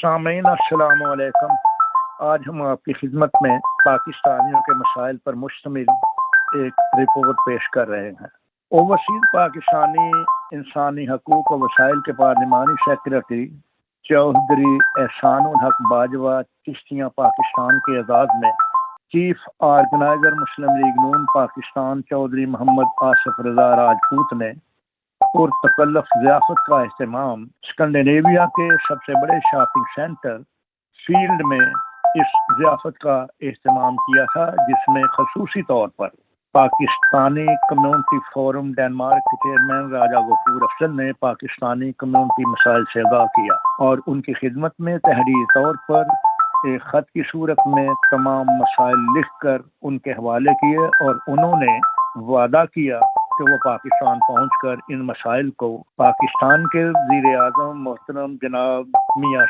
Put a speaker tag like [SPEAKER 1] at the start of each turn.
[SPEAKER 1] سامعین السلام علیکم۔ آج ہم آپ کی خدمت میں پاکستانیوں کے مسائل پر مشتمل ایک رپورٹ پیش کر رہے ہیں۔ اوورسیز پاکستانی انسانی حقوق و وسائل کے پارلیمانی سیکرٹری چودھری احسان الحق باجوہ چشتیاں پاکستان کے اعزاز میں چیف آرگنائزر مسلم لیگ نون پاکستان چودھری محمد آصف رضا راجپوت نے پرتکلف ضیافت کا اہتمام اسکینڈینیویا کے سب سے بڑے شاپنگ سینٹر فیلڈ میں اس ضیافت کا اہتمام کیا تھا، جس میں خصوصی طور پر پاکستانی کمیونٹی فورم ڈنمارک کے چیئرمین راجہ غفور افضل نے پاکستانی کمیونٹی مسائل سے آگاہ کیا اور ان کی خدمت میں تحریری طور پر ایک خط کی صورت میں تمام مسائل لکھ کر ان کے حوالے کیے، اور انہوں نے وعدہ کیا کہ وہ پاکستان پہنچ کر ان مسائل کو پاکستان کے وزیر اعظم محترم جناب میاں